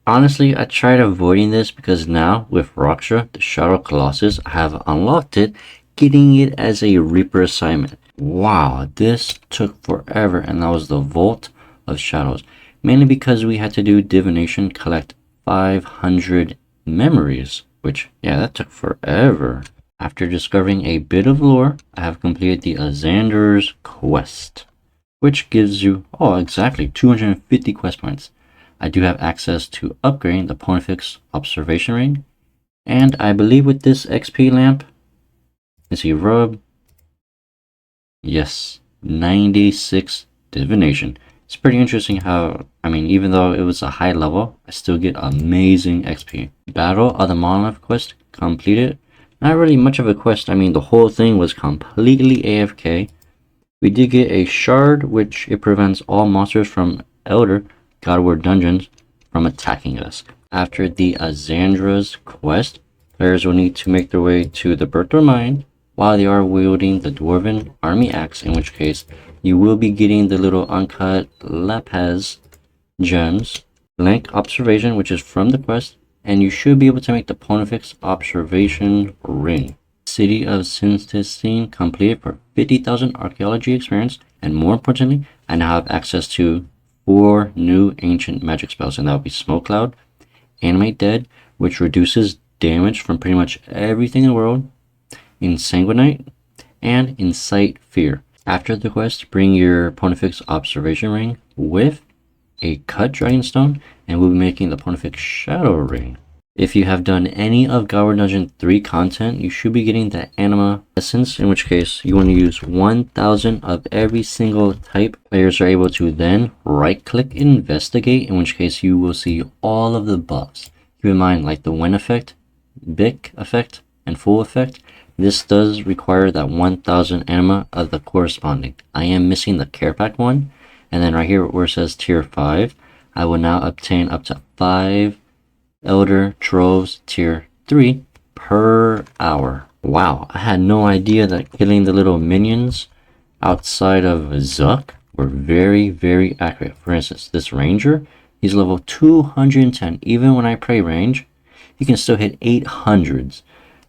Honestly, I tried avoiding this because now with Raksha, the Shadow Colossus, I have unlocked it, getting it as a Reaper assignment. Wow, this took forever, and that was the Vault of Shadows. Mainly because we had to do divination, collect 500 memories, which, yeah, that took forever. After discovering a bit of lore, I have completed the Azander's quest, which gives you, oh, exactly, 250 quest points. I do have access to upgrading the Pontifex Observation Ring, and I believe with this XP lamp, let's see, rub, yes, 96 divination. It's pretty interesting how, I mean, even though it was a high level, I still get amazing XP. Battle of the Monolith quest completed. Not really much of a quest, I mean, the whole thing was completely AFK. We did get a shard, which it prevents all monsters from Elder Godward dungeons from attacking us. After the Azandra's quest, players will need to make their way to the Berthor Mine while they are wielding the Dwarven Army Axe, in which case you will be getting the little uncut lapis gems, blank observation, which is from the quest, and you should be able to make the Pontifex Observation Ring. City of Sinstine completed for 50,000 archaeology experience, and more importantly, I now have access to 4 new ancient magic spells, and that would be Smoke Cloud, Animate Dead, which reduces damage from pretty much everything in the world, Insanguinite, and Incite Fear. After the quest, bring your Pontifex Observation Ring with a cut Dragonstone, and we'll be making the Pontifex Shadow Ring. If you have done any of Godward Dungeon 3 content, you should be getting the Anima Essence, in which case you want to use 1000 of every single type. Players are able to then right-click Investigate, in which case you will see all of the buffs. Keep in mind, like the Wind Effect, Bic Effect, and Full Effect, this does require that 1000 Anima of the corresponding. I am missing the Care Pack one, and then right here where it says Tier 5, I will now obtain up to 5 Elder Troves Tier 3 per hour. Wow, I had no idea that killing the little minions outside of Zuck were very, very accurate. For instance, this Ranger, he's level 210. Even when I pray range, he can still hit 800s.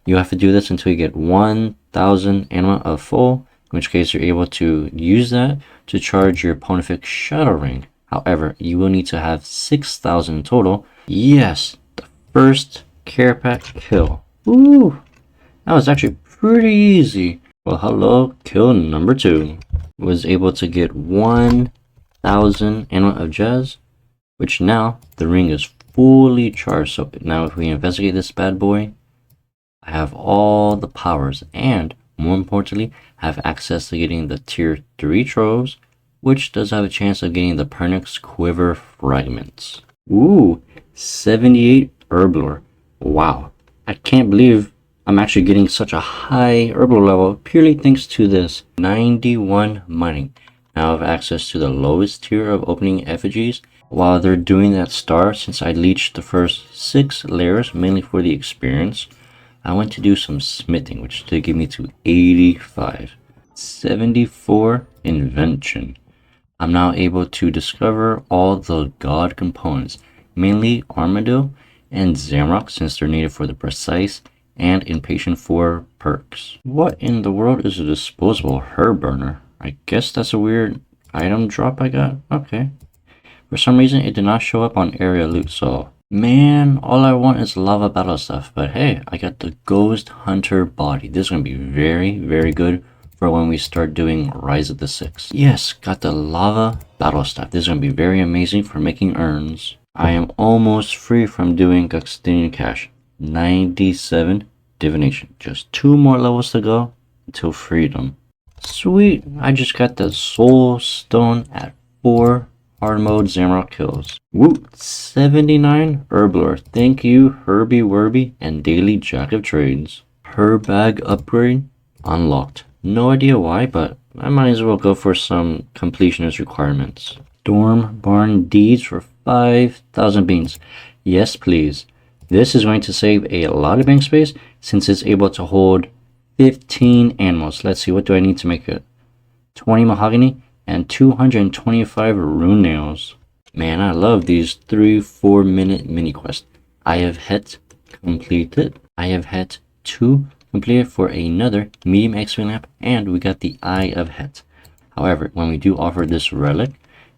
You have to do this until you get 1000 Anima of full, in which case you're able to use that to charge your Pontifex Shadow Ring. However, you will need to have 6,000 total. Yes, the first Care Pack kill. Ooh, that was actually pretty easy. Well, hello, kill number 2. Was able to get 1000 Anima of Jazz, which now the ring is fully charged. So now if we investigate this bad boy, I have all the powers, and more importantly, have access to getting the Tier 3 Troves, which does have a chance of getting the Pernix Quiver Fragments. Ooh, 78 Herblore. Wow, I can't believe I'm actually getting such a high Herblore level purely thanks to this. 91 mining. Now I have access to the lowest tier of opening effigies. While they're doing that star, since I leached the first 6 layers, mainly for the experience, I went to do some smithing, which did give me to 85. 74 invention. I'm now able to discover all the god components, mainly Armadillo and Zamrock, since they're needed for the precise and impatient 4 perks. What in the world is a disposable herb burner? I guess that's a weird item drop I got. Okay. For some reason it did not show up on area loot, so man, all I want is lava battle stuff. But hey, I got the Ghost Hunter body. This is gonna be very, very good for when we start doing Rise of the Six. Yes, got the lava battle stuff. This is gonna be very amazing for making urns. I am almost free from doing Guxtinian Cache. 97 divination. Just 2 more levels to go until freedom. Sweet, I just got the soul stone at 4 hard mode Zamrock kills. Woo, 79 Herblore. Thank you, Herbie Werby and Daily Jack of Trades. Herb bag upgrade unlocked. No idea why, but I might as well go for some completionist requirements. Storm Barn Deeds for 5,000 beans. Yes, please. This is going to save a lot of bank space since it's able to hold 15 animals. Let's see, what do I need to make it? 20 mahogany and 225 rune nails. Man, I love these 3-4 minute mini quests. I have hit completed. I have hit 2 completed for another medium XP lamp, and we got the Eye of Het. However, when we do offer this relic,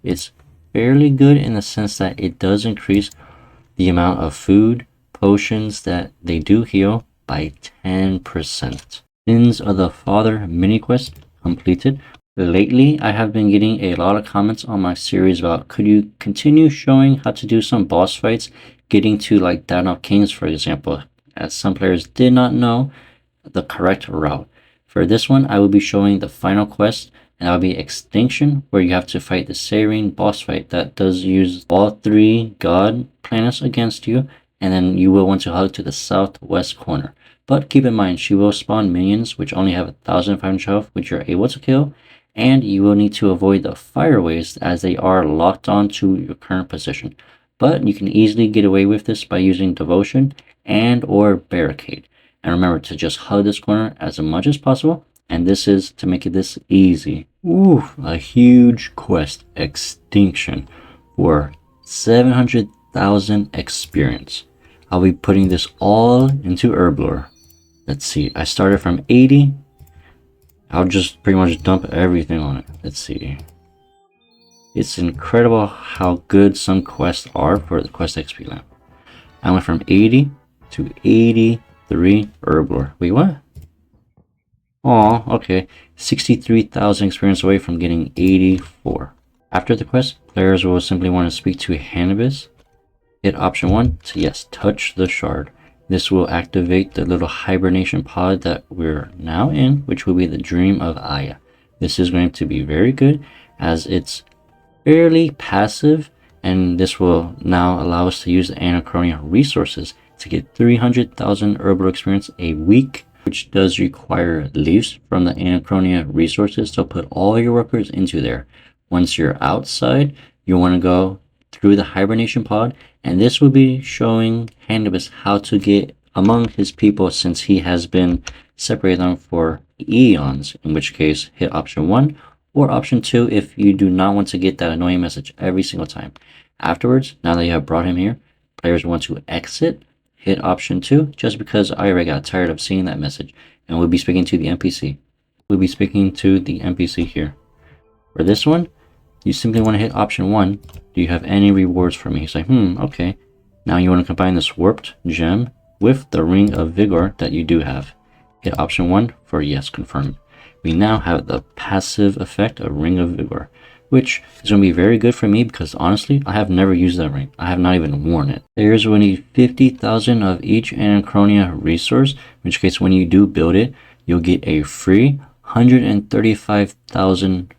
it's fairly good in the sense that it does increase the amount of food, potions that they do heal by 10%. Sins of the Father mini quest completed. Lately, I have been getting a lot of comments on my series about could you continue showing how to do some boss fights, getting to like Down of Kings, for example, as some players did not know the correct route. For this one, I will be showing the final quest, and that will be Extinction, where you have to fight the Serene boss fight that does use all 3 god planets against you, and then you will want to hug to the southwest corner. But keep in mind, she will spawn minions which only have 1,500 health, which you're able to kill, and you will need to avoid the fire waves as they are locked on to your current position. But you can easily get away with this by using Devotion and or Barricade. And remember to just hug this corner as much as possible, and this is to make it this easy. Ooh, a huge quest, Extinction, for 700,000 experience. I'll be putting this all into Herblore. Let's see, I started from 80. I'll just pretty much dump everything on it. Let's see. It's incredible how good some quests are for the quest XP lamp. I went from 80 to 83 Herblore. Wait, what? Oh, okay. 63,000 experience away from getting 84. After the quest, players will simply want to speak to Hannibus. Hit option 1 to, yes, touch the shard. This will activate the little hibernation pod that we're now in, which will be the Dream of Aya. This is going to be very good as it's fairly passive, and this will now allow us to use the Anachronia resources to get 300,000 Herblore experience a week, which does require leaves from the Anachronia resources to put all your workers into there. Once you're outside, you want to go through the hibernation pod, and this will be showing Hannibus how to get among his people since he has been separated them for eons, in which case hit option 1 or option 2 if you do not want to get that annoying message every single time. Afterwards, now that you have brought him here, players want to exit, hit option 2 just because I already got tired of seeing that message, and we'll be speaking to the NPC. We'll be speaking to the NPC here. For this one, you simply want to hit option 1. Do you have any rewards for me? He's like, okay. Now you want to combine this warped gem with the Ring of Vigor that you do have. Hit option 1 for yes, confirm. We now have the passive effect of Ring of Vigor, which is going to be very good for me because honestly, I have never used that ring. I have not even worn it. Players will need 50,000 of each Anachronia resource, in which case when you do build it, you'll get a free 135,000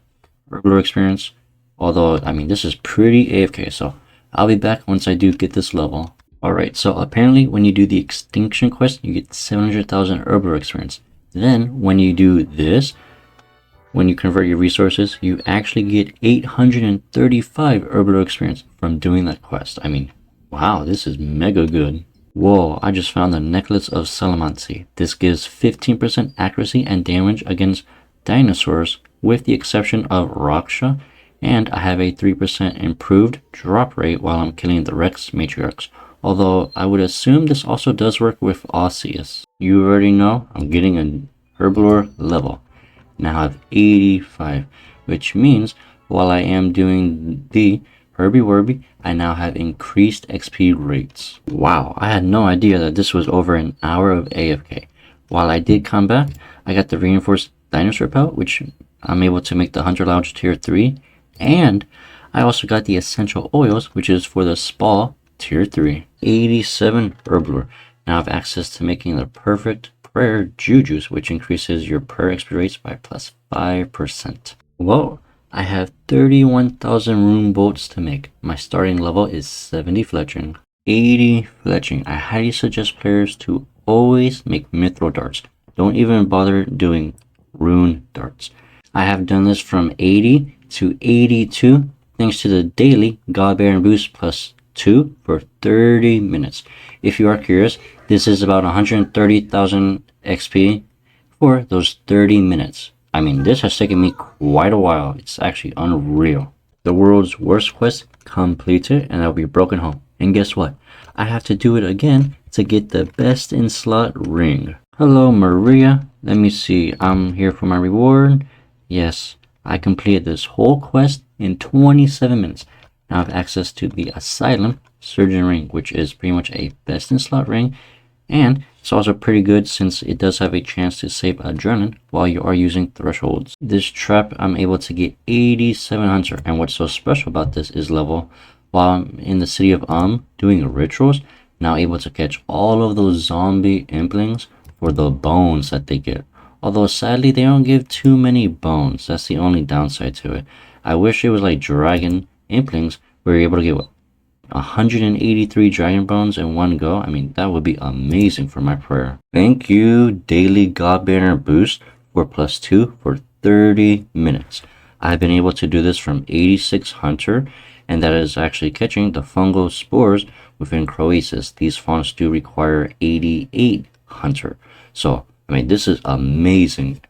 Herblore experience. Although, I mean, this is pretty AFK, so I'll be back once I do get this level. Alright, so apparently when you do the Extinction quest, you get 700,000 Herblore experience. Then, when you do this, when you convert your resources, you actually get 835 Herblore experience from doing that quest. I mean, wow, this is mega good. Whoa, I just found the Necklace of Salamancy. This gives 15% accuracy and damage against dinosaurs, with the exception of Raksha, and I have a 3% improved drop rate while I'm killing the Rex Matriarchs. Although I would assume this also does work with Osseous. You already know I'm getting a Herblore level. Now I have 85, which means while I am doing the Herby Werby, I now have increased XP rates. Wow, I had no idea that this was over an hour of AFK. While I did come back, I got the reinforced dinosaur pelt, which I'm able to make the Hunter Lounge tier 3, and I also got the essential oils, which is for the spa tier 3. 87 Herblore. Now I have access to making the perfect prayer jujus, which increases your prayer XP rates by plus 5%. Whoa, I have 31,000 rune bolts to make. My starting level is 70 fletching. 80 fletching. I highly suggest players to always make mithril darts. Don't even bother doing rune darts. I have done this from 80 to 82 thanks to the daily God Baron boost plus 2 for 30 minutes. If you are curious, this is about 130,000 XP for those 30 minutes. I mean, this has taken me quite a while. It's actually unreal. The world's worst quest completed, and I'll be broken home. And guess what? I have to do it again to get the best in slot ring. Hello, Maria. Let me see. I'm here for my reward. Yes, I completed this whole quest in 27 minutes. Now I have access to the Asylum Surgeon ring, which is pretty much a best in slot ring. And it's also pretty good since it does have a chance to save adrenaline while you are using thresholds. This trap, I'm able to get 87 hunter, and what's so special about this is level. While I'm in the city of doing rituals, now able to catch all of those zombie implings for the bones that they get. Although sadly they don't give too many bones. That's the only downside to it. I wish it was like dragon implings where you're able to get 183 dragon bones in one go. I mean, that would be amazing for my prayer. Thank you, Daily God Banner Boost for +2 for 30 minutes. I've been able to do this from 86 Hunter, and that is actually catching the fungal spores within Croesus. These fonts do require 88 Hunter. So, I mean, this is amazing.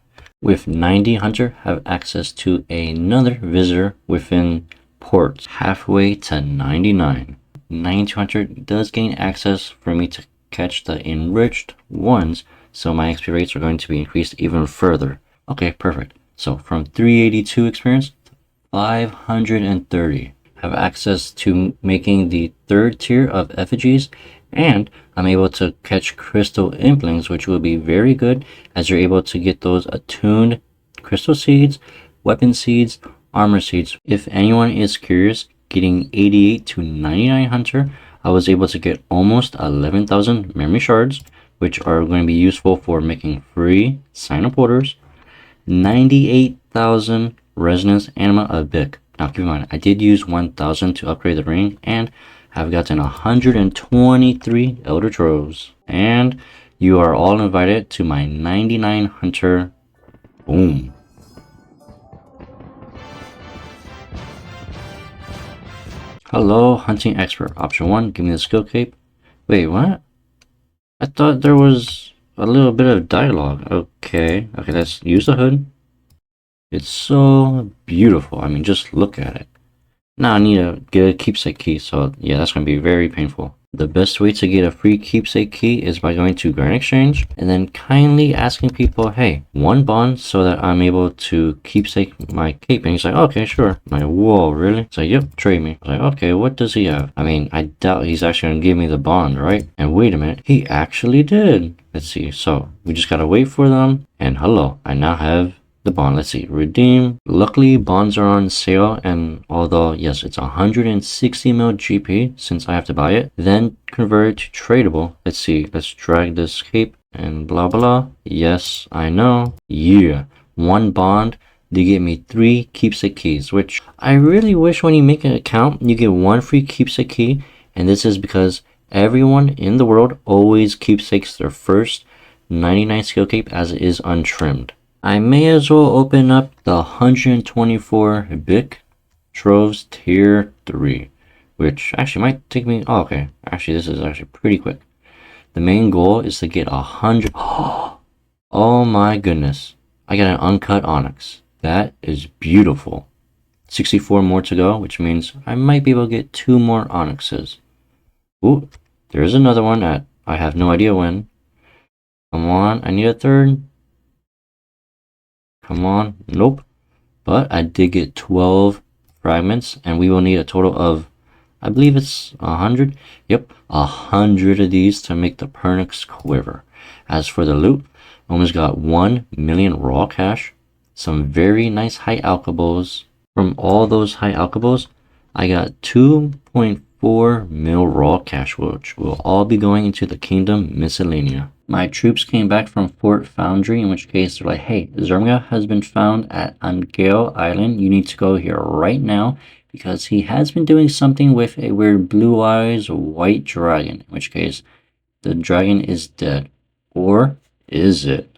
With 90 Hunter, have access to another visitor within ports halfway to 99. 9200 does gain access for me to catch the enriched ones, so my XP rates are going to be increased even further. Okay, perfect. So from 382 experience to 530. Have access to making the third tier of effigies, and I'm able to catch crystal implings, which will be very good as you're able to get those attuned crystal seeds, weapon seeds, armor seeds. If anyone is curious, getting 88 to 99 hunter, I was able to get almost 11,000 memory shards, which are going to be useful for making free sign-up orders, 98,000 resonance anima a bit. Now keep in mind, I did use 1,000 to upgrade the ring, and have gotten 123 elder troves. And you are all invited to my 99 hunter. Boom. Hello, hunting expert. Option 1, give me the skill cape. Wait, what? I thought there was a little bit of dialogue. Okay, let's use the hood. It's so beautiful. I mean, just look at it. Now I need to get a keepsake key, so yeah, that's going to be very painful. The best way to get a free keepsake key is by going to Grand Exchange and then kindly asking people, hey, 1 bond so that I'm able to keepsake my cape. And he's like, okay, sure. I'm like, whoa, really? It's like, yep, trade me. I'm like, okay, what does he have? I mean, I doubt he's actually going to give me the bond, right? And wait a minute, he actually did. Let's see. So we just got to wait for them. And hello, I now have the bond. Let's see, redeem. Luckily bonds are on sale, and although yes, it's 160 mil GP since I have to buy it, then convert it to tradable. Let's see, let's drag this cape and blah blah. Yes, I know. Yeah, 1 bond, they get me 3 keepsake keys, which I really wish when you make an account you get 1 free keepsake key. And this is because everyone in the world always keepsakes their first 99 skill cape as it is untrimmed. I may as well open up the 124 Bic Troves Tier 3, which actually might take me, oh, okay, actually this is actually pretty quick. The main goal is to get 100, oh my goodness, I got an uncut onyx. That is beautiful. 64 more to go, which means I might be able to get 2 more onyxes. Ooh, there's another one that I have no idea when. Come on, I need a 3rd. Come on, nope. But I did get 12 fragments, and we will need a total of, I believe it's 100. Yep, 100 of these to make the Pernix quiver. As for the loot, I almost got 1 million raw cash, some very nice high alkables. From all those high alkables, I got 2.4 mil raw cash, which will all be going into the Kingdom Miscellanea. My troops came back from Fort Foundry, in which case they're like, hey, Zermga has been found at Angale Island. You need to go here right now because he has been doing something with a weird blue eyes white dragon, in which case the dragon is dead. Or is it?